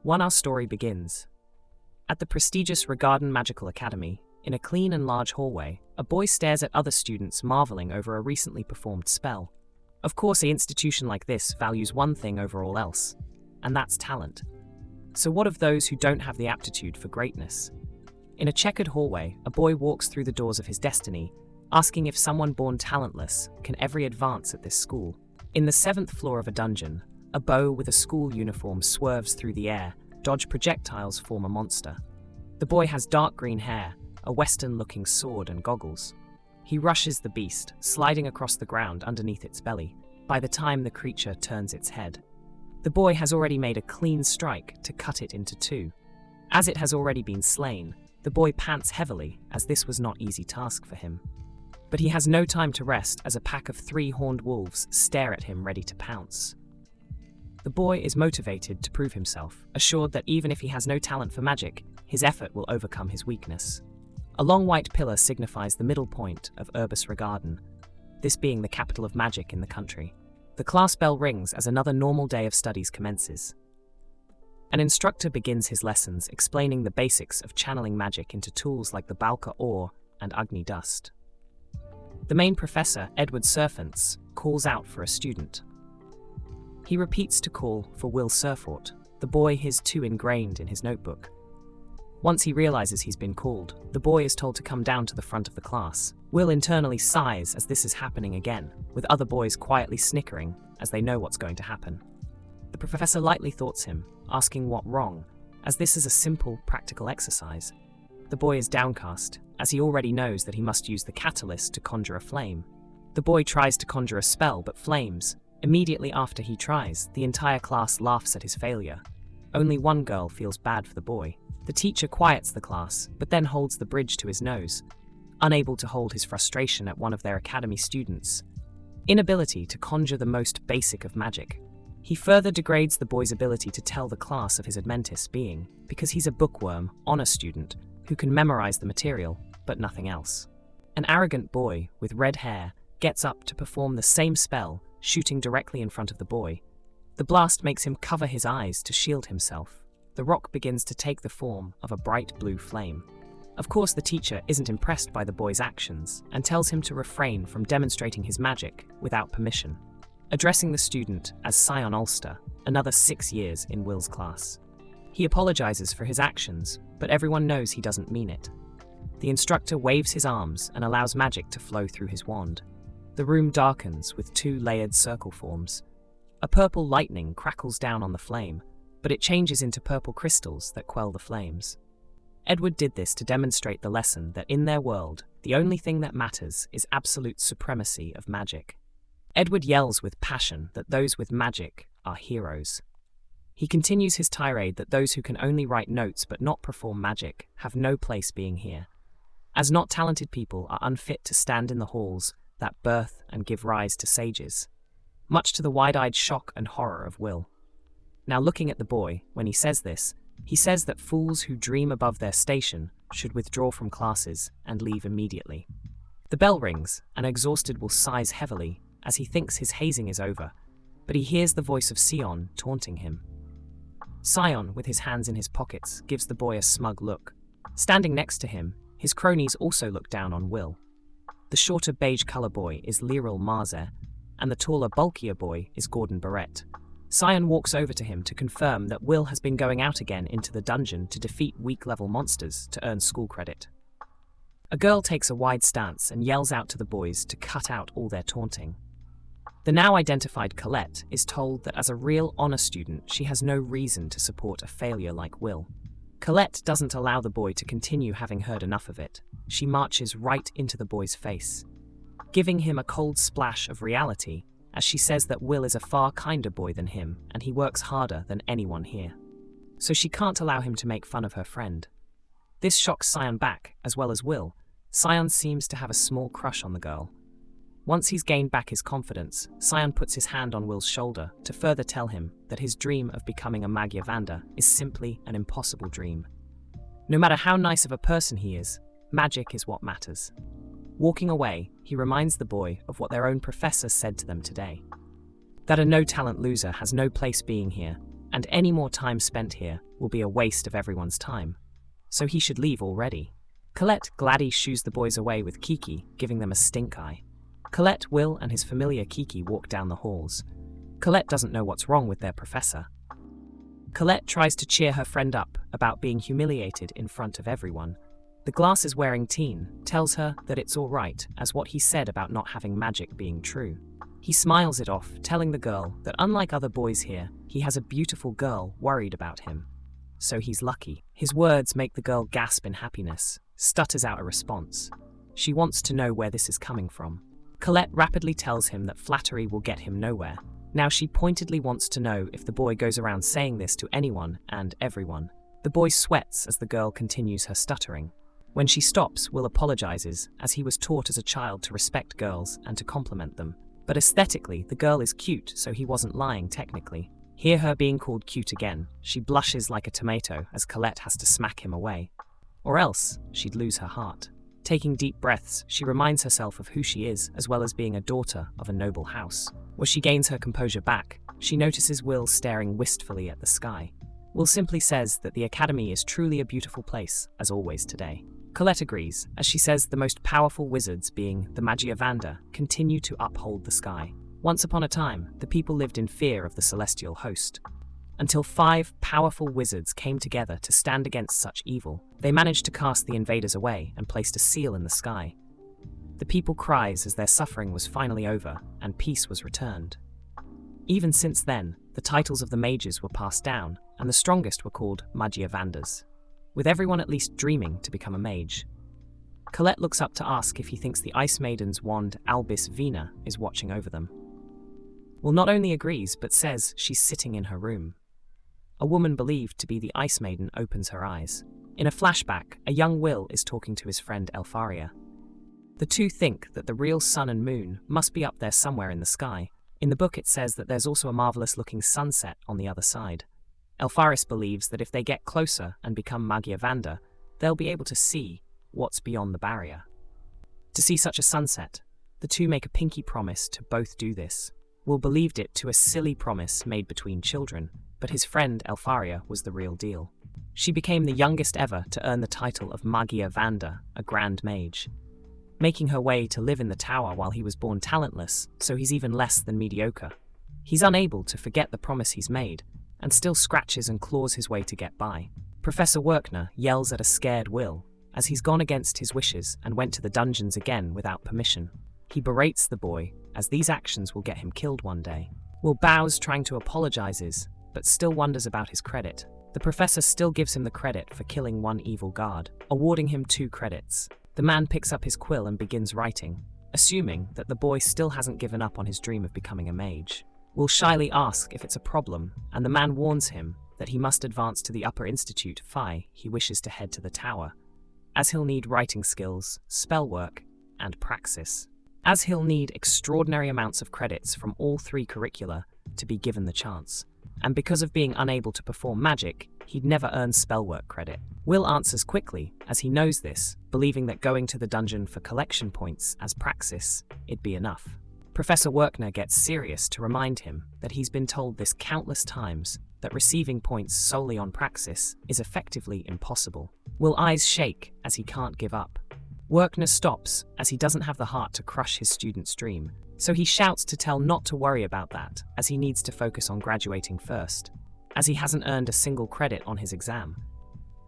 Our story begins. At the prestigious Rigarden Magical Academy, in a clean and large hallway, a boy stares at other students marveling over a recently performed spell. Of course, an institution like this values one thing over all else, and that's talent. So what of those who don't have the aptitude for greatness? In a checkered hallway, a boy walks through the doors of his destiny, asking if someone born talentless can ever advance at this school. In the 7th floor of a dungeon, a bow with a school uniform swerves through the air, dodge projectiles form a monster. The boy has dark green hair, a western-looking sword and goggles. He rushes the beast, sliding across the ground underneath its belly, by the time the creature turns its head. The boy has already made a clean strike to cut it into two. As it has already been slain, the boy pants heavily, as this was not an easy task for him. But he has no time to rest as a pack of 3 horned wolves stare at him ready to pounce. The boy is motivated to prove himself, assured that even if he has no talent for magic, his effort will overcome his weakness. A long white pillar signifies the middle point of Urbis Rigarden, this being the capital of magic in the country. The class bell rings as another normal day of studies commences. An instructor begins his lessons explaining the basics of channeling magic into tools like the Balka ore and Agni dust. The main professor, Edward Serfants, calls out for a student. He repeats to call for Will Surfort. The boy is too ingrained in his notebook. Once he realizes he's been called, the boy is told to come down to the front of the class. Will internally sighs as this is happening again, with other boys quietly snickering as they know what's going to happen. The professor lightly thoughts him, asking what wrong, as this is a simple, practical exercise. The boy is downcast, as he already knows that he must use the catalyst to conjure a flame. The boy tries to conjure a spell but flames. Immediately after he tries, the entire class laughs at his failure. Only one girl feels bad for the boy. The teacher quiets the class, but then holds the bridge to his nose, unable to hold his frustration at one of their academy students' inability to conjure the most basic of magic. He further degrades the boy's ability to tell the class of his Admentis being, because he's a bookworm, honor student, who can memorize the material, but nothing else. An arrogant boy, with red hair, gets up to perform the same spell, shooting directly in front of the boy. The blast makes him cover his eyes to shield himself. The rock begins to take the form of a bright blue flame. Of course, the teacher isn't impressed by the boy's actions and tells him to refrain from demonstrating his magic without permission, addressing the student as Scion Ulster, another 6 years in Will's class. He apologizes for his actions, but everyone knows he doesn't mean it. The instructor waves his arms and allows magic to flow through his wand. The room darkens with 2 layered circle forms. A purple lightning crackles down on the flame, but it changes into purple crystals that quell the flames. Edward did this to demonstrate the lesson that in their world, the only thing that matters is absolute supremacy of magic. Edward yells with passion that those with magic are heroes. He continues his tirade that those who can only write notes but not perform magic have no place being here, as not talented people are unfit to stand in the halls that birth and give rise to sages, much to the wide-eyed shock and horror of Will. Now looking at the boy, when he says this, he says that fools who dream above their station should withdraw from classes and leave immediately. The bell rings, and exhausted Will sighs heavily as he thinks his hazing is over, but he hears the voice of Sion taunting him. Sion, with his hands in his pockets, gives the boy a smug look. Standing next to him, his cronies also look down on Will. The shorter beige color boy is Lyril Marzer, and the taller, bulkier boy is Gordon Barrett. Sion walks over to him to confirm that Will has been going out again into the dungeon to defeat weak-level monsters to earn school credit. A girl takes a wide stance and yells out to the boys to cut out all their taunting. The now identified Colette is told that as a real honor student, she has no reason to support a failure like Will. Colette doesn't allow the boy to continue having heard enough of it. She marches right into the boy's face, giving him a cold splash of reality, as she says that Will is a far kinder boy than him and he works harder than anyone here. So she can't allow him to make fun of her friend. This shocks Sion back, as well as Will. Sion seems to have a small crush on the girl. Once he's gained back his confidence, Sion puts his hand on Will's shoulder to further tell him that his dream of becoming a Magyavanda is simply an impossible dream. No matter how nice of a person he is, magic is what matters. Walking away, he reminds the boy of what their own professor said to them today. That a no-talent loser has no place being here, and any more time spent here will be a waste of everyone's time. So he should leave already. Colette gladly shoos the boys away with Kiki, giving them a stink eye. Colette, Will, and his familiar Kiki walk down the halls. Colette doesn't know what's wrong with their professor. Colette tries to cheer her friend up about being humiliated in front of everyone. The glasses-wearing teen tells her that it's all right, as what he said about not having magic being true. He smiles it off, telling the girl that unlike other boys here, he has a beautiful girl worried about him. So he's lucky. His words make the girl gasp in happiness, stutters out a response. She wants to know where this is coming from. Colette rapidly tells him that flattery will get him nowhere. Now she pointedly wants to know if the boy goes around saying this to anyone and everyone. The boy sweats as the girl continues her stuttering. When she stops, Will apologizes, as he was taught as a child to respect girls and to compliment them. But aesthetically, the girl is cute, so he wasn't lying technically. Hear her being called cute again. She blushes like a tomato as Colette has to smack him away. Or else, she'd lose her heart. Taking deep breaths, she reminds herself of who she is, as well as being a daughter of a noble house. As she gains her composure back, she notices Will staring wistfully at the sky. Will simply says that the academy is truly a beautiful place, as always today. Colette agrees, as she says the most powerful wizards, being the Magiavanda, continue to uphold the sky. Once upon a time, the people lived in fear of the celestial host. Until 5 powerful wizards came together to stand against such evil. They managed to cast the invaders away and placed a seal in the sky. The people cries as their suffering was finally over and peace was returned. Even since then, the titles of the mages were passed down, and the strongest were called Magiavandas, with everyone at least dreaming to become a mage. Colette looks up to ask if he thinks the Ice Maiden's wand Albus Vina is watching over them. Will not only agrees, but says she's sitting in her room. A woman believed to be the Ice Maiden opens her eyes. In a flashback, a young Will is talking to his friend Elfaria. The two think that the real sun and moon must be up there somewhere in the sky. In the book it says that there's also a marvelous-looking sunset on the other side. Elfaris believes that if they get closer and become Magiavanda, they'll be able to see what's beyond the barrier. To see such a sunset, the two make a pinky promise to both do this. Will believed it to a silly promise made between children, but his friend Elfaria was the real deal. She became the youngest ever to earn the title of Magiavanda, a Grand Mage, making her way to live in the tower while he was born talentless, so he's even less than mediocre. He's unable to forget the promise he's made, and still scratches and claws his way to get by. Professor Werkner yells at a scared Will, as he's gone against his wishes and went to the dungeons again without permission. He berates the boy, as these actions will get him killed one day. Will bows, trying to apologizes, but still wonders about his credit. The professor still gives him the credit for killing one evil guard, awarding him 2 credits. The man picks up his quill and begins writing, assuming that the boy still hasn't given up on his dream of becoming a mage. Will shyly ask if it's a problem, and the man warns him that he must advance to the upper institute if he wishes to head to the tower, as he'll need writing skills, spell work, and praxis. As he'll need extraordinary amounts of credits from all 3 curricula to be given the chance. And because of being unable to perform magic, he'd never earn spellwork credit. Will answers quickly, as he knows this, believing that going to the dungeon for collection points as praxis, it'd be enough. Professor Werkner gets serious to remind him that he's been told this countless times that receiving points solely on praxis is effectively impossible. Will's eyes shake as he can't give up. Werkner stops as he doesn't have the heart to crush his student's dream, so he shouts to Tell not to worry about that, as he needs to focus on graduating first, as he hasn't earned a single credit on his exam.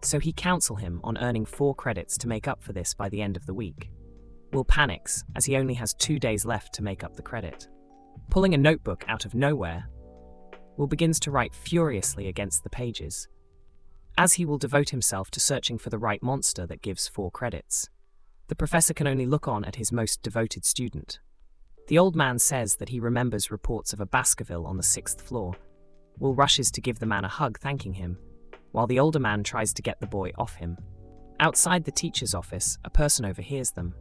So he counsel him on earning 4 credits to make up for this by the end of the week. Will panics, as he only has 2 days left to make up the credit. Pulling a notebook out of nowhere, Will begins to write furiously against the pages, as he will devote himself to searching for the right monster that gives 4 credits. The professor can only look on at his most devoted student. The old man says that he remembers reports of a Baskerville on the 6th floor. Will rushes to give the man a hug, thanking him, while the older man tries to get the boy off him. Outside the teacher's office, a person overhears them,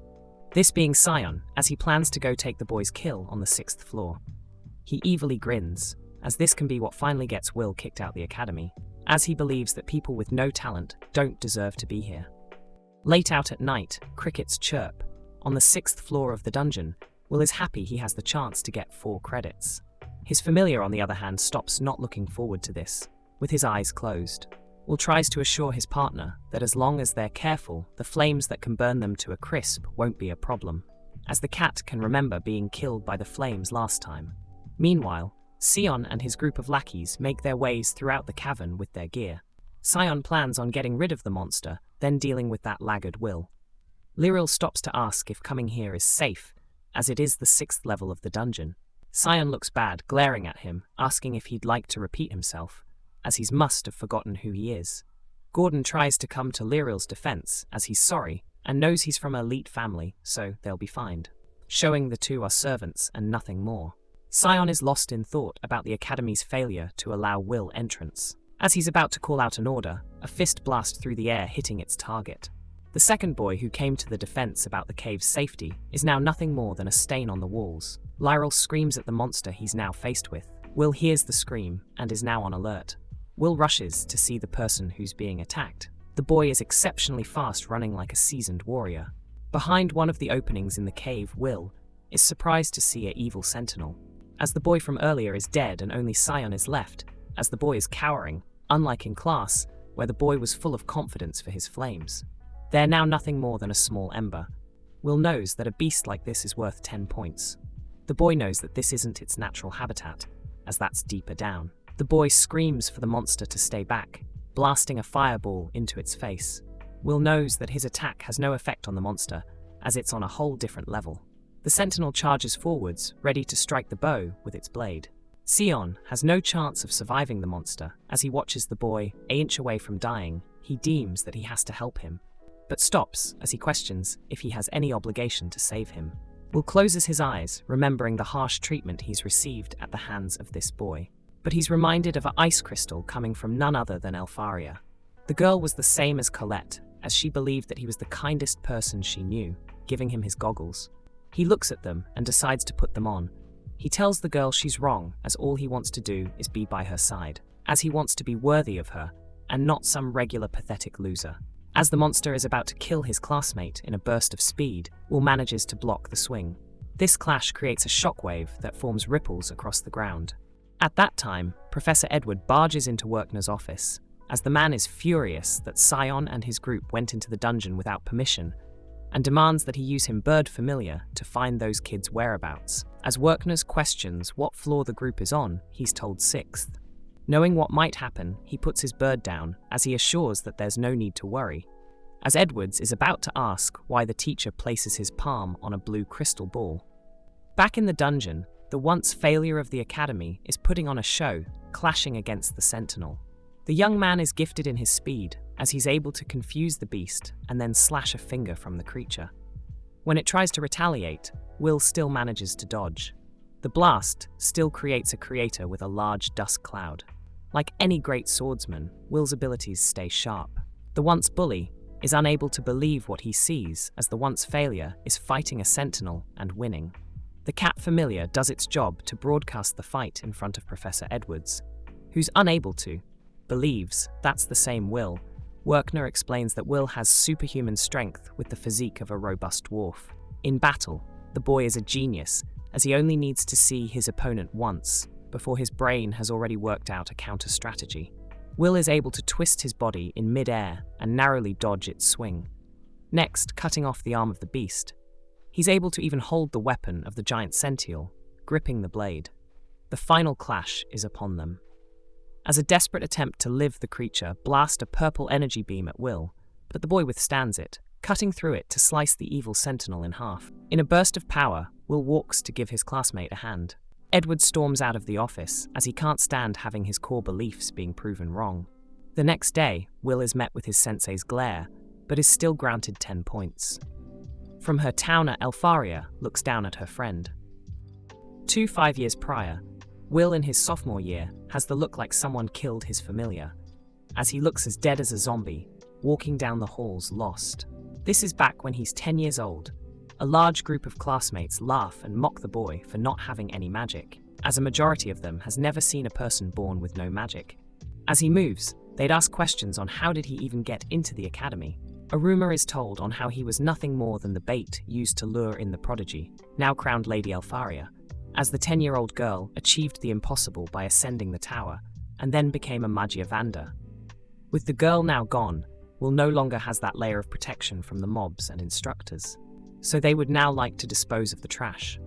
this being Sion, as he plans to go take the boy's kill on the 6th floor. He evilly grins, as this can be what finally gets Will kicked out the academy, as he believes that people with no talent don't deserve to be here. Late out at night, crickets chirp. On the 6th floor of the dungeon, Will is happy he has the chance to get 4 credits. His familiar, on the other hand, stops, not looking forward to this, with his eyes closed. Will tries to assure his partner that as long as they're careful, the flames that can burn them to a crisp won't be a problem, as the cat can remember being killed by the flames last time. Meanwhile, Sion and his group of lackeys make their ways throughout the cavern with their gear. Sion plans on getting rid of the monster, then dealing with that laggard Will. Lyril stops to ask if coming here is safe, as it is the 6th level of the dungeon. Sion looks bad, glaring at him, asking if he'd like to repeat himself, as he must have forgotten who he is. Gordon tries to come to Lyril's defense, as he's sorry, and knows he's from an elite family, so they'll be fine, showing the two are servants and nothing more. Sion is lost in thought about the Academy's failure to allow Will entrance. As he's about to call out an order, a fist blasts through the air, hitting its target. The second boy who came to the defense about the cave's safety is now nothing more than a stain on the walls. Lyril screams at the monster he's now faced with. Will hears the scream and is now on alert. Will rushes to see the person who's being attacked. The boy is exceptionally fast, running like a seasoned warrior. Behind one of the openings in the cave, Will is surprised to see an evil Sentinel. As the boy from earlier is dead and only Sion is left, as the boy is cowering, unlike in class, where the boy was full of confidence for his flames. They're now nothing more than a small ember. Will knows that a beast like this is worth 10 points. The boy knows that this isn't its natural habitat, as that's deeper down. The boy screams for the monster to stay back, blasting a fireball into its face. Will knows that his attack has no effect on the monster, as it's on a whole different level. The Sentinel charges forwards, ready to strike the bow with its blade. Sion has no chance of surviving the monster. As he watches the boy an inch away from dying, he deems that he has to help him, but stops as he questions if he has any obligation to save him. Will closes his eyes, remembering the harsh treatment he's received at the hands of this boy. But he's reminded of an ice crystal coming from none other than Alaria. The girl was the same as Colette, as she believed that he was the kindest person she knew, giving him his goggles. He looks at them and decides to put them on. He tells the girl she's wrong, as all he wants to do is be by her side, as he wants to be worthy of her, and not some regular pathetic loser. As the monster is about to kill his classmate in a burst of speed, Will manages to block the swing. This clash creates a shockwave that forms ripples across the ground. At that time, Professor Edward barges into Werkner's office, as the man is furious that Sion and his group went into the dungeon without permission, and demands that he use him bird familiar to find those kids' whereabouts. As Werkner's questions what floor the group is on, he's told 6th. Knowing what might happen, he puts his bird down, as he assures that there's no need to worry. As Edwards is about to ask why the teacher places his palm on a blue crystal ball. Back in the dungeon, the once failure of the Academy is putting on a show, clashing against the Sentinel. The young man is gifted in his speed, as he's able to confuse the beast and then slash a finger from the creature. When it tries to retaliate, Will still manages to dodge. The blast still creates a crater with a large dust cloud. Like any great swordsman, Will's abilities stay sharp. The once bully is unable to believe what he sees, as the once failure is fighting a Sentinel and winning. The cat familiar does its job to broadcast the fight in front of Professor Edwards, who's unable to, believes that's the same Will. Werkner explains that Will has superhuman strength with the physique of a robust dwarf. In battle, the boy is a genius, as he only needs to see his opponent once, before his brain has already worked out a counter-strategy. Will is able to twist his body in mid-air and narrowly dodge its swing. Next, cutting off the arm of the beast. He's able to even hold the weapon of the giant Sentinel, gripping the blade. The final clash is upon them. As a desperate attempt to live, the creature blasts a purple energy beam at Will, but the boy withstands it, cutting through it to slice the evil Sentinel in half. In a burst of power, Will walks to give his classmate a hand. Edward storms out of the office, as he can't stand having his core beliefs being proven wrong. The next day, Will is met with his sensei's glare, but is still granted 10 points. From her town, Alaria looks down at her friend. 5 years prior, Will in his sophomore year has the look like someone killed his familiar, as he looks as dead as a zombie, walking down the halls lost. This is back when he's 10 years old. A large group of classmates laugh and mock the boy for not having any magic, as a majority of them has never seen a person born with no magic. As he moves, they'd ask questions on how did he even get into the academy. A rumor is told on how he was nothing more than the bait used to lure in the prodigy, now crowned Lady Alaria, as the 10-year-old girl achieved the impossible by ascending the tower, and then became a Magyavanda. With the girl now gone, Will no longer has that layer of protection from the mobs and instructors. So they would now like to dispose of the trash.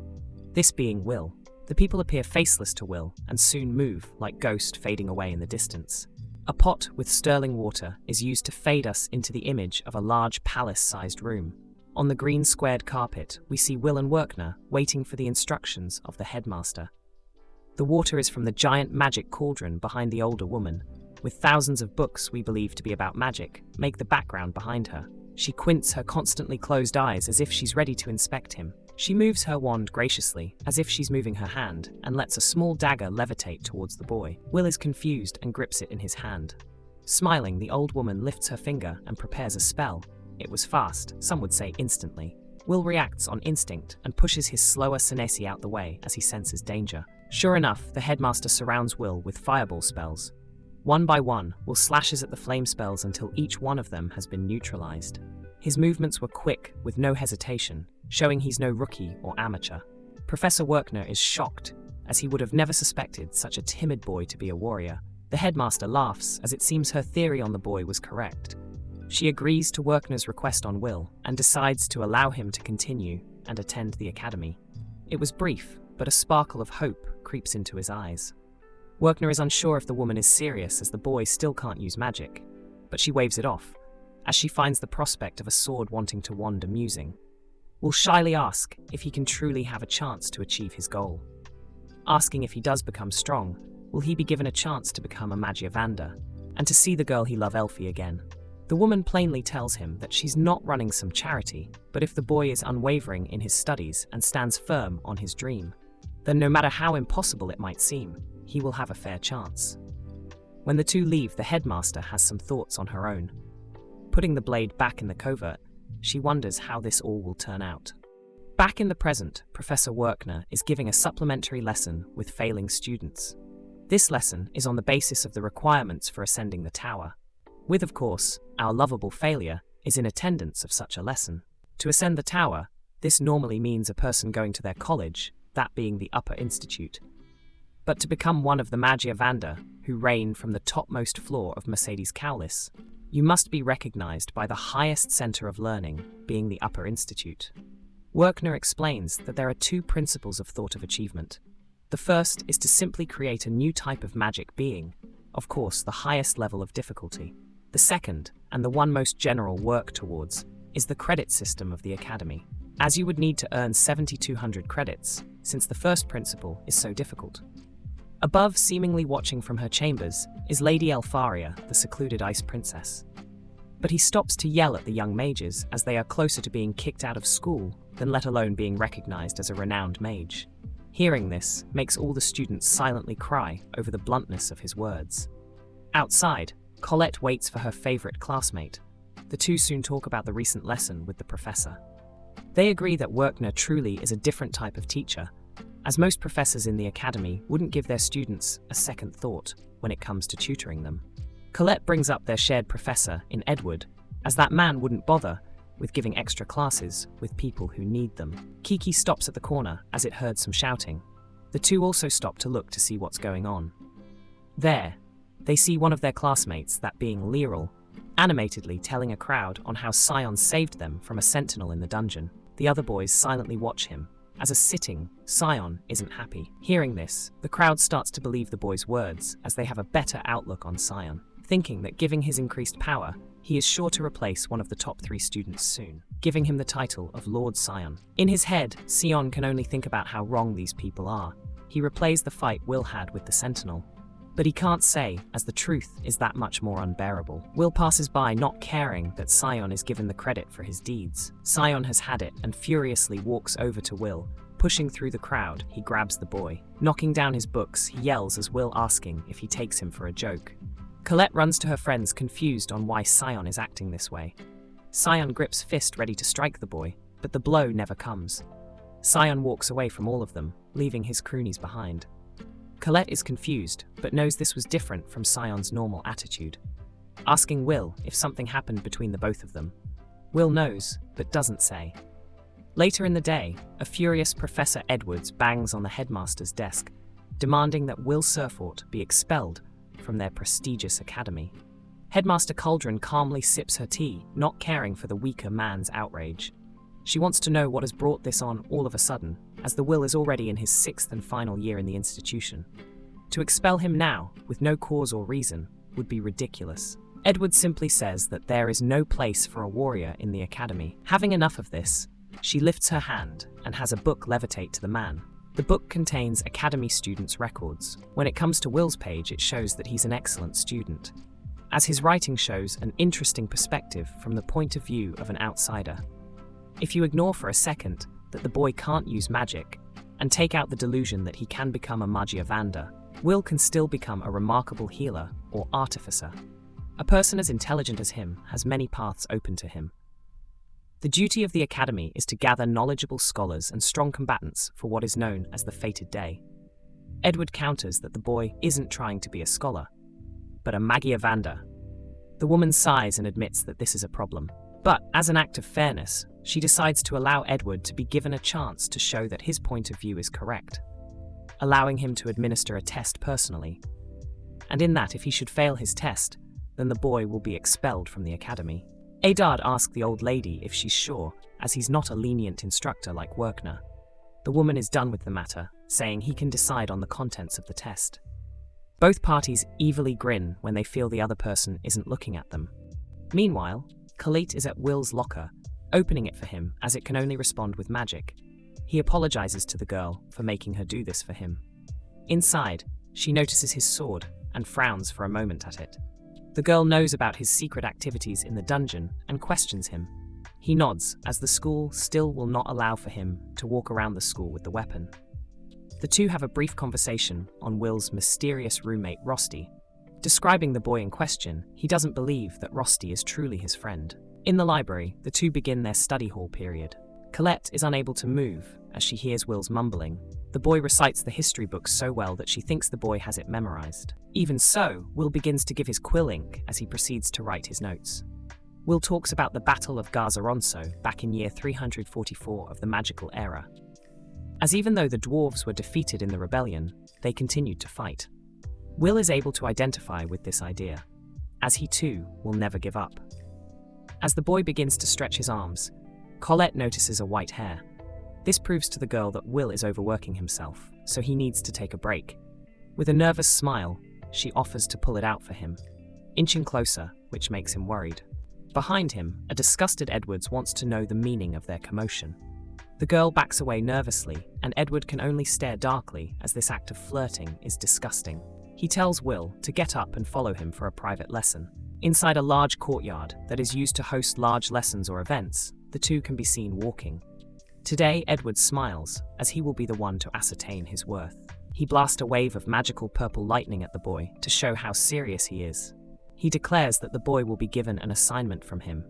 This being Will, the people appear faceless to Will and soon move like ghost fading away in the distance. A pot with sterling water is used to fade us into the image of a large palace-sized room. On the green squared carpet, we see Will and Werkner waiting for the instructions of the headmaster. The water is from the giant magic cauldron behind the older woman, with thousands of books we believe to be about magic make the background behind her. She squints her constantly closed eyes as if she's ready to inspect him. She moves her wand graciously, as if she's moving her hand, and lets a small dagger levitate towards the boy. Will is confused and grips it in his hand. Smiling, the old woman lifts her finger and prepares a spell. It was fast, some would say instantly. Will reacts on instinct and pushes his slower Senesi out the way as he senses danger. Sure enough, the headmaster surrounds Will with fireball spells. One by one, Will slashes at the flame spells until each one of them has been neutralized. His movements were quick, with no hesitation, showing he's no rookie or amateur. Professor Werkner is shocked, as he would have never suspected such a timid boy to be a warrior. The headmaster laughs, as it seems her theory on the boy was correct. She agrees to Werkner's request on Will, and decides to allow him to continue and attend the academy. It was brief, but a sparkle of hope creeps into his eyes. Werkner is unsure if the woman is serious, as the boy still can't use magic, but she waves it off, as she finds the prospect of a sword wanting to wand amusing. Will shyly ask if he can truly have a chance to achieve his goal. Asking if he does become strong, will he be given a chance to become a Magyavanda, and to see the girl he loves Elfie again? The woman plainly tells him that she's not running some charity, but if the boy is unwavering in his studies and stands firm on his dream, then no matter how impossible it might seem, he will have a fair chance. When the two leave, the headmaster has some thoughts on her own. Putting the blade back in the covert, she wonders how this all will turn out. Back in the present, Professor Werkner is giving a supplementary lesson with failing students. This lesson is on the basis of the requirements for ascending the tower, with, of course, our lovable failure is in attendance of such a lesson. To ascend the tower, this normally means a person going to their college, that being the upper institute. But to become one of the Magyavanda, who reign from the topmost floor of Mercedes Cowlis, you must be recognized by the highest center of learning, being the upper institute. Werkner explains that there are two principles of thought of achievement. The first is to simply create a new type of magic being, of course the highest level of difficulty. The second, and the one most general work towards, is the credit system of the academy, as you would need to earn 7,200 credits, since the first principle is so difficult. Above, seemingly watching from her chambers, is Lady Elfaria, the secluded ice princess. But he stops to yell at the young mages, as they are closer to being kicked out of school than let alone being recognized as a renowned mage. Hearing this makes all the students silently cry over the bluntness of his words. Outside, Colette waits for her favorite classmate. The two soon talk about the recent lesson with the professor. They agree that Werkner truly is a different type of teacher, as most professors in the academy wouldn't give their students a second thought when it comes to tutoring them. Colette brings up their shared professor in Edward, as that man wouldn't bother with giving extra classes with people who need them. Kiki stops at the corner as it heard some shouting. The two also stop to look to see what's going on. There, they see one of their classmates, that being Leral, animatedly telling a crowd on how Scion saved them from a Sentinel in the dungeon. The other boys silently watch him, as a sitting Scion isn't happy. Hearing this, the crowd starts to believe the boy's words, as they have a better outlook on Scion, thinking that giving his increased power, he is sure to replace one of the top 3 students soon, giving him the title of Lord Scion. In his head, Scion can only think about how wrong these people are. He replays the fight Will had with the Sentinel, but he can't say, as the truth is that much more unbearable. Will passes by, not caring that Scion is given the credit for his deeds. Scion has had it and furiously walks over to Will. Pushing through the crowd, he grabs the boy. Knocking down his books, he yells as Will asking if he takes him for a joke. Colette runs to her friends, confused on why Scion is acting this way. Scion grips fist ready to strike the boy, but the blow never comes. Scion walks away from all of them, leaving his croonies behind. Colette is confused, but knows this was different from Scion's normal attitude. Asking Will if something happened between the both of them. Will knows, but doesn't say. Later in the day, a furious Professor Edwards bangs on the headmaster's desk, demanding that Will Surfort be expelled from their prestigious academy. Headmaster Cauldron calmly sips her tea, not caring for the weaker man's outrage. She wants to know what has brought this on all of a sudden, as the Will is already in his 6th and final year in the institution. To expel him now, with no cause or reason, would be ridiculous. Edward simply says that there is no place for a warrior in the academy. Having enough of this, she lifts her hand and has a book levitate to the man. The book contains academy students' records. When it comes to Will's page, it shows that he's an excellent student, as his writing shows an interesting perspective from the point of view of an outsider. If you ignore for a second that the boy can't use magic, and take out the delusion that he can become a Magia Vanda, Will can still become a remarkable healer or artificer. A person as intelligent as him has many paths open to him. The duty of the academy is to gather knowledgeable scholars and strong combatants for what is known as the Fated Day. Edward counters that the boy isn't trying to be a scholar, but a Magia Vanda. The woman sighs and admits that this is a problem. But, as an act of fairness, she decides to allow Edward to be given a chance to show that his point of view is correct, allowing him to administer a test personally. And in that, if he should fail his test, then the boy will be expelled from the academy. Adard asks the old lady if she's sure, as he's not a lenient instructor like Werkner. The woman is done with the matter, saying he can decide on the contents of the test. Both parties evilly grin when they feel the other person isn't looking at them. Meanwhile, Colette is at Will's locker, opening it for him as it can only respond with magic. He apologizes to the girl for making her do this for him. Inside, she notices his sword and frowns for a moment at it. The girl knows about his secret activities in the dungeon and questions him. He nods, as the school still will not allow for him to walk around the school with the weapon. The two have a brief conversation on Will's mysterious roommate Rosti. Describing the boy in question, he doesn't believe that Rosti is truly his friend. In the library, the two begin their study hall period. Colette is unable to move as she hears Will's mumbling. The boy recites the history book so well that she thinks the boy has it memorized. Even so, Will begins to give his quill ink as he proceeds to write his notes. Will talks about the Battle of Garzaronso back in year 344 of the magical era. As even though the dwarves were defeated in the rebellion, they continued to fight. Will is able to identify with this idea, as he too will never give up. As the boy begins to stretch his arms, Colette notices a white hair. This proves to the girl that Will is overworking himself, so he needs to take a break. With a nervous smile, she offers to pull it out for him, inching closer, which makes him worried. Behind him, a disgusted Edwards wants to know the meaning of their commotion. The girl backs away nervously, and Edward can only stare darkly as this act of flirting is disgusting. He tells Will to get up and follow him for a private lesson. Inside a large courtyard that is used to host large lessons or events, the two can be seen walking. Today, Edward smiles, as he will be the one to ascertain his worth. He blasts a wave of magical purple lightning at the boy to show how serious he is. He declares that the boy will be given an assignment from him.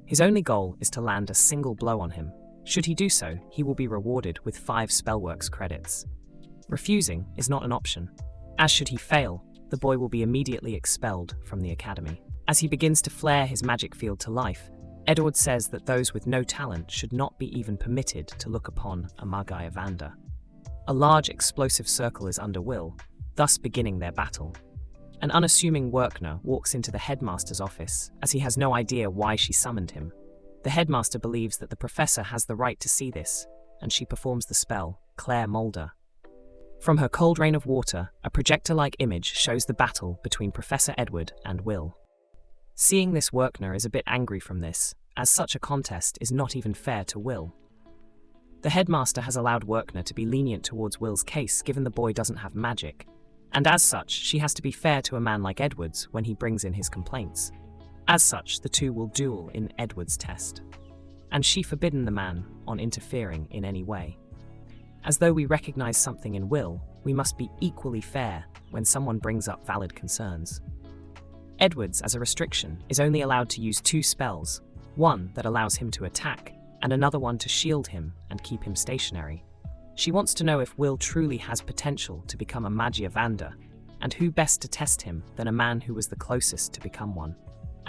His only goal is to land a single blow on him. Should he do so, he will be rewarded with 5 Spellworks credits. Refusing is not an option. As should he fail, the boy will be immediately expelled from the academy. As he begins to flare his magic field to life, Edward says that those with no talent should not be even permitted to look upon a Magia Vanda. A large explosive circle is under Will, thus beginning their battle. An unassuming Werkner walks into the headmaster's office, as he has no idea why she summoned him. The headmaster believes that the professor has the right to see this, and she performs the spell, Claire Mulder. From her cold rain of water, a projector-like image shows the battle between Professor Edward and Will. Seeing this, Werkner is a bit angry from this, as such a contest is not even fair to Will. The headmaster has allowed Werkner to be lenient towards Will's case given the boy doesn't have magic, and as such, she has to be fair to a man like Edwards when he brings in his complaints. As such, the two will duel in Edward's test, and she forbidden the man on interfering in any way. As though we recognize something in Will, we must be equally fair when someone brings up valid concerns. Edwards, as a restriction, is only allowed to use 2 spells, one that allows him to attack, and another one to shield him and keep him stationary. She wants to know if Will truly has potential to become a Magia Vanda, and who best to test him than a man who was the closest to become one.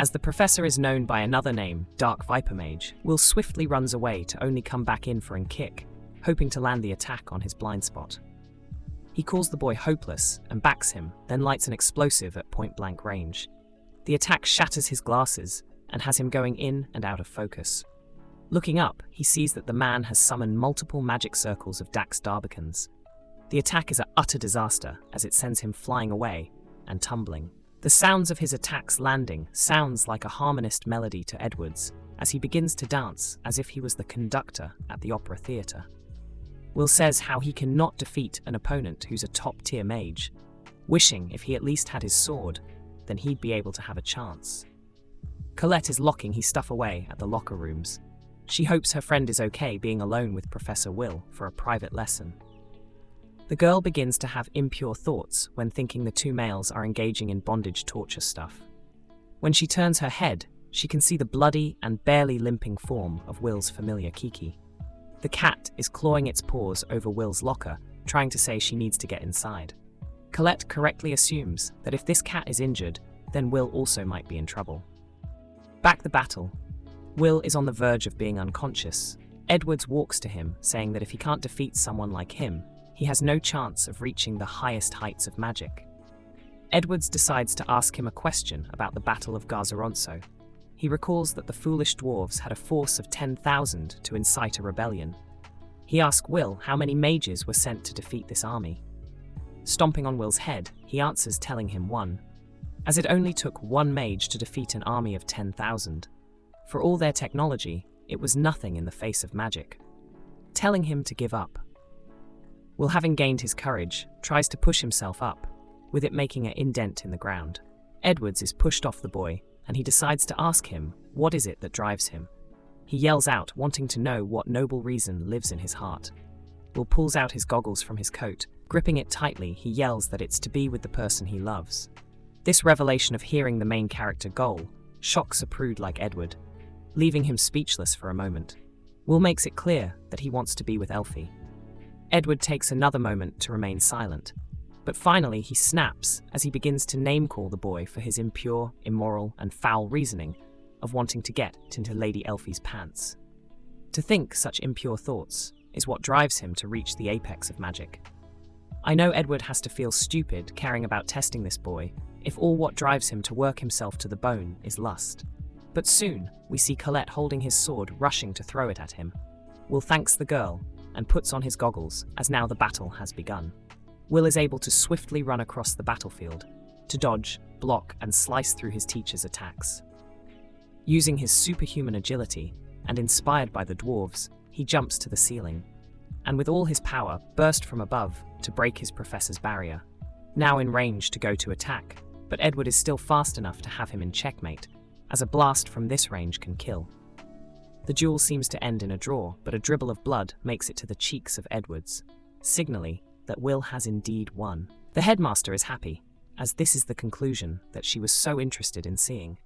As the professor is known by another name, Dark Viper Mage, Will swiftly runs away to only come back in for a kick, hoping to land the attack on his blind spot. He calls the boy hopeless and backs him, then lights an explosive at point-blank range. The attack shatters his glasses and has him going in and out of focus. Looking up, he sees that the man has summoned multiple magic circles of Dax Darbicans. The attack is an utter disaster as it sends him flying away and tumbling. The sounds of his attacks landing sounds like a harmonist melody to Edwards as he begins to dance as if he was the conductor at the opera theatre. Will says how he cannot defeat an opponent who's a top-tier mage, wishing if he at least had his sword, then he'd be able to have a chance. Colette is locking his stuff away at the locker rooms. She hopes her friend is okay being alone with Professor Will for a private lesson. The girl begins to have impure thoughts when thinking the two males are engaging in bondage torture stuff. When she turns her head, she can see the bloody and barely limping form of Will's familiar Kiki. The cat is clawing its paws over Will's locker, trying to say she needs to get inside. Colette correctly assumes that if this cat is injured, then Will also might be in trouble. Back the battle. Will is on the verge of being unconscious. Edwards walks to him, saying that if he can't defeat someone like him, he has no chance of reaching the highest heights of magic. Edwards decides to ask him a question about the Battle of Garzaronso. He recalls that the foolish dwarves had a force of 10,000 to incite a rebellion. He asks Will how many mages were sent to defeat this army. Stomping on Will's head, he answers telling him one, as it only took one mage to defeat an army of 10,000. For all their technology, it was nothing in the face of magic. Telling him to give up. Will, having gained his courage, tries to push himself up, with it making an indent in the ground. Edwards is pushed off the boy, and he decides to ask him what is it that drives him. He yells out, wanting to know what noble reason lives in his heart. Will pulls out his goggles from his coat. Gripping it tightly, he yells that it's to be with the person he loves. This revelation of hearing the main character goal shocks a prude like Edward, leaving him speechless for a moment. Will makes it clear that he wants to be with Elfie. Edward takes another moment to remain silent, but finally he snaps as he begins to name-call the boy for his impure, immoral, and foul reasoning of wanting to get into Lady Elfie's pants. To think such impure thoughts is what drives him to reach the apex of magic. I know Edward has to feel stupid caring about testing this boy if all what drives him to work himself to the bone is lust. But soon, we see Colette holding his sword, rushing to throw it at him. Will thanks the girl and puts on his goggles as now the battle has begun. Will is able to swiftly run across the battlefield to dodge, block, and slice through his teacher's attacks. Using his superhuman agility and inspired by the dwarves, he jumps to the ceiling, and with all his power burst from above to break his professor's barrier. Now in range to go to attack, but Edward is still fast enough to have him in checkmate, as a blast from this range can kill. The duel seems to end in a draw, but a dribble of blood makes it to the cheeks of Edwards, signally that Will has indeed won. The headmaster is happy, as this is the conclusion that she was so interested in seeing,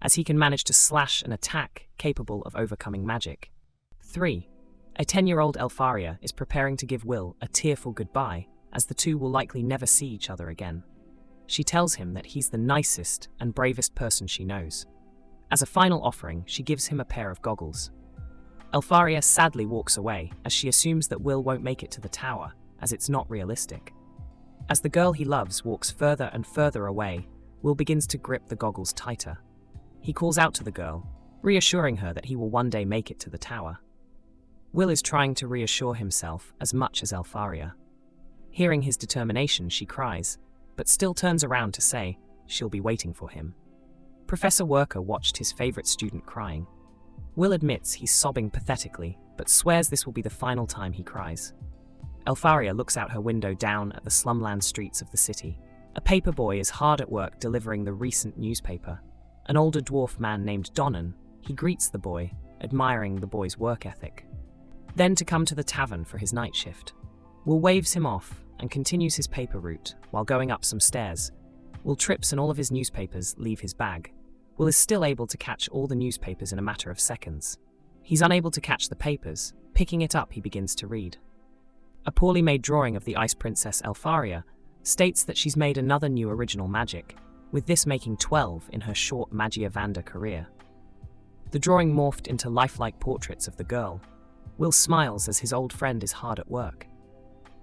as he can manage to slash an attack capable of overcoming magic. 3. A 10-year-old Elfaria is preparing to give Will a tearful goodbye, as the two will likely never see each other again. She tells him that he's the nicest and bravest person she knows. As a final offering, she gives him a pair of goggles. Elfaria sadly walks away, as she assumes that Will won't make it to the tower, as it's not realistic. As the girl he loves walks further and further away, Will begins to grip the goggles tighter. He calls out to the girl, reassuring her that he will one day make it to the tower. Will is trying to reassure himself as much as Elfaria. Hearing his determination, she cries, but still turns around to say she'll be waiting for him. Professor Worker watched his favorite student crying. Will admits he's sobbing pathetically, but swears this will be the final time he cries. Elfaria looks out her window down at the slumland streets of the city. A paper boy is hard at work delivering the recent newspaper. An older dwarf man named Donnan, he greets the boy, admiring the boy's work ethic. Then to come to the tavern for his night shift. Will waves him off and continues his paper route while going up some stairs. Will trips and all of his newspapers leave his bag. Will is still able to catch all the newspapers in a matter of seconds. He's unable to catch the papers. Picking it up, he begins to read. A poorly made drawing of the Ice Princess Elfaria states that she's made another new original magic, with this making 12 in her short Magia Vanda career. The drawing morphed into lifelike portraits of the girl. Will smiles as his old friend is hard at work.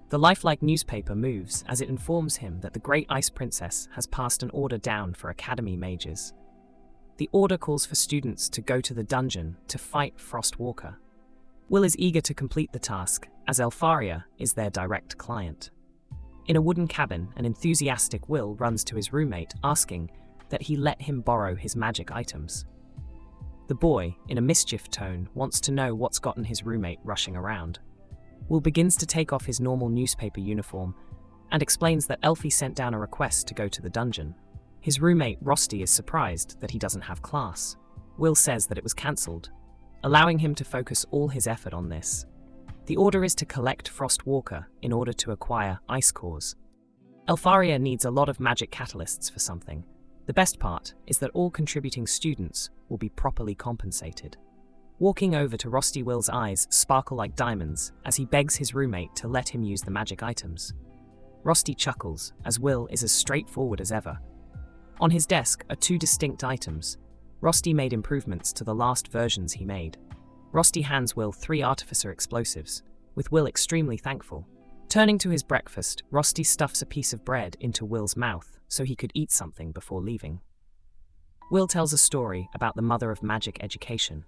The lifelike newspaper moves as it informs him that the Great Ice Princess has passed an order down for Academy mages. The order calls for students to go to the dungeon to fight Frostwalker. Will is eager to complete the task, as Elfaria is their direct client. In a wooden cabin, an enthusiastic Will runs to his roommate asking that he let him borrow his magic items. The boy, in a mischief tone, wants to know what's gotten his roommate rushing around. Will begins to take off his normal newspaper uniform and explains that Elfie sent down a request to go to the dungeon. His roommate, Rosti, is surprised that he doesn't have class. Will says that it was cancelled, allowing him to focus all his effort on this. The order is to collect Frostwalker in order to acquire Ice Cores. Elfaria needs a lot of magic catalysts for something. The best part is that all contributing students will be properly compensated. Walking over to Rosti, Will's eyes sparkle like diamonds as he begs his roommate to let him use the magic items. Rosti chuckles as Will is as straightforward as ever. On his desk are two distinct items. Rosti made improvements to the last versions he made. Rosti hands Will 3 artificer explosives, with Will extremely thankful. Turning to his breakfast, Rosti stuffs a piece of bread into Will's mouth so he could eat something before leaving. Will tells a story about the mother of magic education,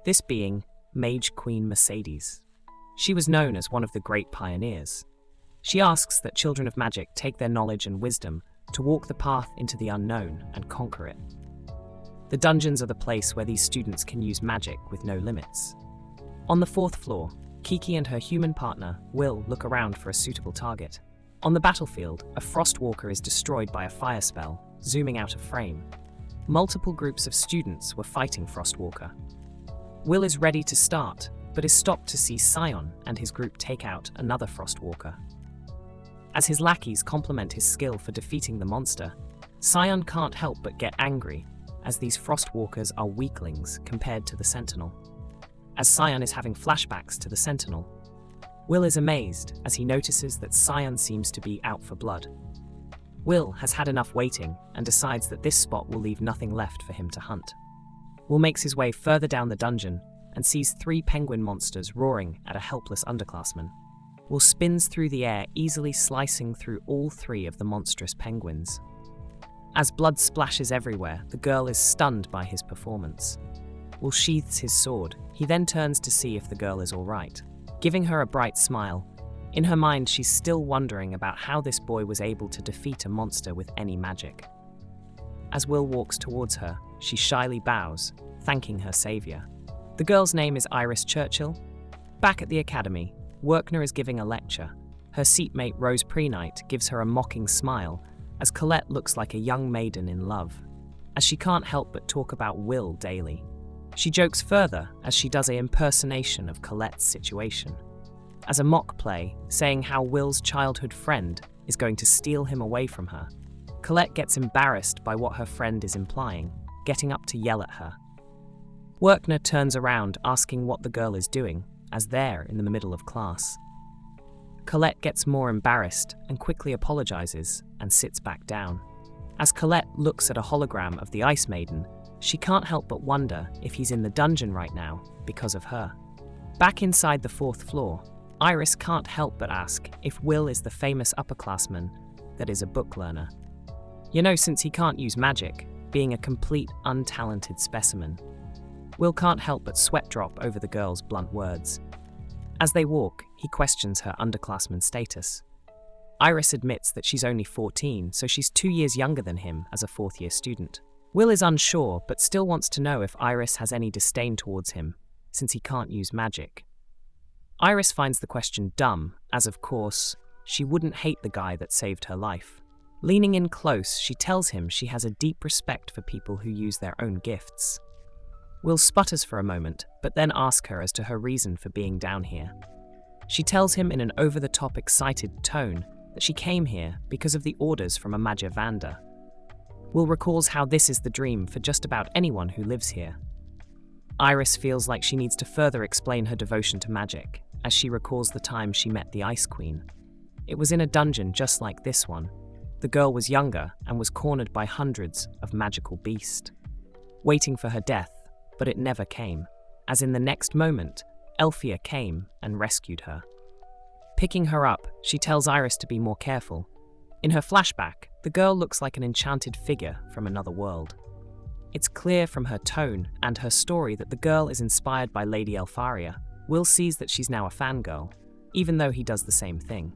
this being Mage Queen Mercedes. She was known as one of the great pioneers. She asks that children of magic take their knowledge and wisdom to walk the path into the unknown and conquer it. The dungeons are the place where these students can use magic with no limits. On the 4th floor, Kiki and her human partner, Will, look around for a suitable target. On the battlefield, a Frostwalker is destroyed by a fire spell, zooming out of frame. Multiple groups of students were fighting Frostwalker. Will is ready to start, but is stopped to see Scion and his group take out another Frostwalker. As his lackeys compliment his skill for defeating the monster, Scion can't help but get angry, as these Frostwalkers are weaklings compared to the Sentinel. As Scion is having flashbacks to the Sentinel, Will is amazed as he notices that Scion seems to be out for blood. Will has had enough waiting and decides that this spot will leave nothing left for him to hunt. Will makes his way further down the dungeon and sees 3 penguin monsters roaring at a helpless underclassman. Will spins through the air, easily slicing through all 3 of the monstrous penguins. As blood splashes everywhere, the girl is stunned by his performance. Will sheathes his sword. He then turns to see if the girl is all right, giving her a bright smile. In her mind, she's still wondering about how this boy was able to defeat a monster with any magic. As Will walks towards her, she shyly bows, thanking her savior. The girl's name is Iris Churchill. Back at the academy, Werkner is giving a lecture. Her seatmate Rose Prenite gives her a mocking smile, as Colette looks like a young maiden in love, as she can't help but talk about Will daily. She jokes further as she does an impersonation of Colette's situation, as a mock play, saying how Will's childhood friend is going to steal him away from her. Colette gets embarrassed by what her friend is implying, getting up to yell at her. Werkner turns around asking what the girl is doing, as they're in the middle of class. Colette gets more embarrassed and quickly apologizes and sits back down. As Colette looks at a hologram of the Ice Maiden, she can't help but wonder if he's in the dungeon right now because of her. Back inside the 4th floor, Iris can't help but ask if Will is the famous upperclassman that is a book learner. You know, since he can't use magic, being a complete untalented specimen. Will can't help but sweat drop over the girl's blunt words. As they walk, he questions her underclassman status. Iris admits that she's only 14, so she's 2 years younger than him as a 4th-year student. Will is unsure, but still wants to know if Iris has any disdain towards him, since he can't use magic. Iris finds the question dumb, as of course, she wouldn't hate the guy that saved her life. Leaning in close, she tells him she has a deep respect for people who use their own gifts. Will sputters for a moment, but then asks her as to her reason for being down here. She tells him in an over-the-top excited tone that she came here because of the orders from a Magia Vanda. Will recalls how this is the dream for just about anyone who lives here. Iris feels like she needs to further explain her devotion to magic, as she recalls the time she met the Ice Queen. It was in a dungeon just like this one. The girl was younger and was cornered by hundreds of magical beasts, waiting for her death, but it never came, as in the next moment, Elphia came and rescued her. Picking her up, she tells Iris to be more careful. In her flashback, the girl looks like an enchanted figure from another world. It's clear from her tone and her story that the girl is inspired by Lady Elfaria. Will sees that she's now a fangirl, even though he does the same thing.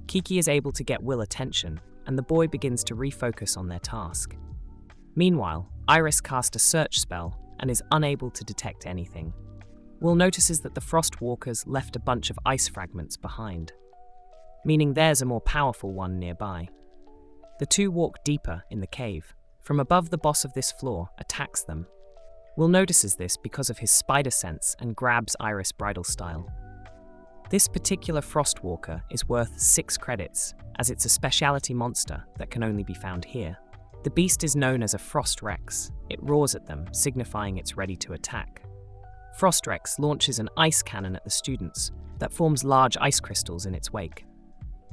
Kiki is able to get Will attention, and the boy begins to refocus on their task. Meanwhile, Iris casts a search spell and is unable to detect anything. Will notices that the Frost Walkers left a bunch of ice fragments behind, meaning there's a more powerful one nearby. The two walk deeper in the cave. From above, the boss of this floor attacks them. Will notices this because of his spider sense and grabs Iris bridal style. This particular Frost Walker is worth 6 credits, as it's a specialty monster that can only be found here. The beast is known as a Frost Rex. It roars at them, signifying it's ready to attack. Frost Rex launches an ice cannon at the students that forms large ice crystals in its wake.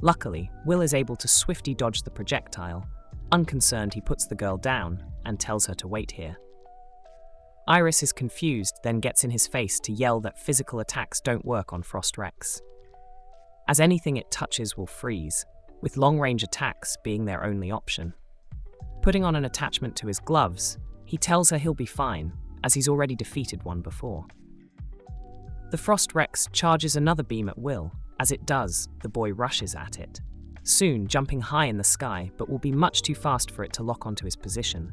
Luckily, Will is able to swiftly dodge the projectile. Unconcerned, he puts the girl down and tells her to wait here. Iris is confused, then gets in his face to yell that physical attacks don't work on Frost Rex, as anything it touches will freeze, with long-range attacks being their only option. Putting on an attachment to his gloves, he tells her he'll be fine, as he's already defeated one before. The Frost Rex charges another beam at Will. As it does, the boy rushes at it, soon jumping high in the sky, but will be much too fast for it to lock onto his position.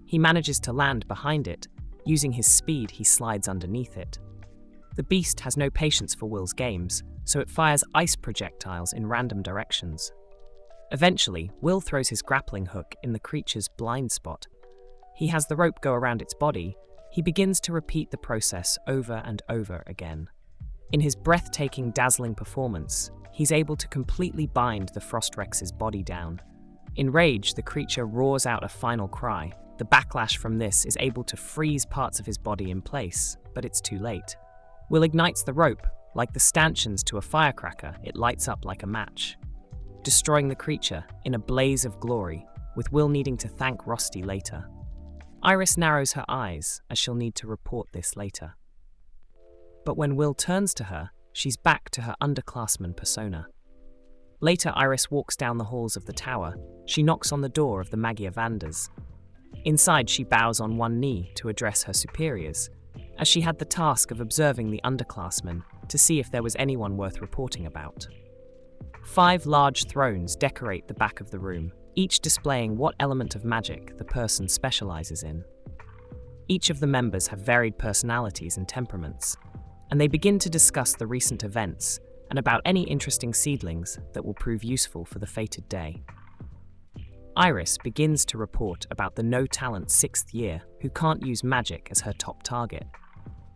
He manages to land behind it. Using his speed, he slides underneath it. The beast has no patience for Will's games, so it fires ice projectiles in random directions. Eventually, Will throws his grappling hook in the creature's blind spot. He has the rope go around its body. He begins to repeat the process over and over again. In his breathtaking, dazzling performance, he's able to completely bind the Frost Rex's body down. In rage, the creature roars out a final cry. The backlash from this is able to freeze parts of his body in place, but it's too late. Will ignites the rope. Like the stanchions to a firecracker, it lights up like a match, destroying the creature in a blaze of glory, with Will needing to thank Rusty later. Iris narrows her eyes, as she'll need to report this later. But when Will turns to her, she's back to her underclassman persona. Later, Iris walks down the halls of the tower. She knocks on the door of the Magia Vanders. Inside, she bows on one knee to address her superiors, as she had the task of observing the underclassmen to see if there was anyone worth reporting about. 5 large thrones decorate the back of the room, each displaying what element of magic the person specializes in. Each of the members have varied personalities and temperaments, and they begin to discuss the recent events and about any interesting seedlings that will prove useful for the fated day. Iris begins to report about the no-talent 6th year who can't use magic as her top target,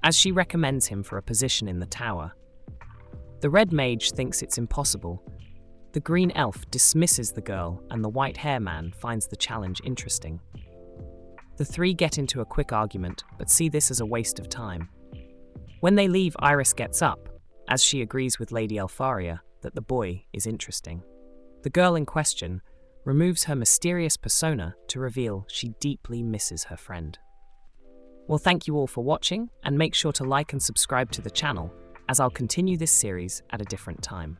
as she recommends him for a position in the tower. The red mage thinks it's impossible. The green elf dismisses the girl, and the white hair man finds the challenge interesting. The 3 get into a quick argument, but see this as a waste of time. When they leave, Iris gets up, as she agrees with Lady Elfaria that the boy is interesting. The girl in question removes her mysterious persona to reveal she deeply misses her friend. Well, thank you all for watching, and make sure to like and subscribe to the channel, as I'll continue this series at a different time.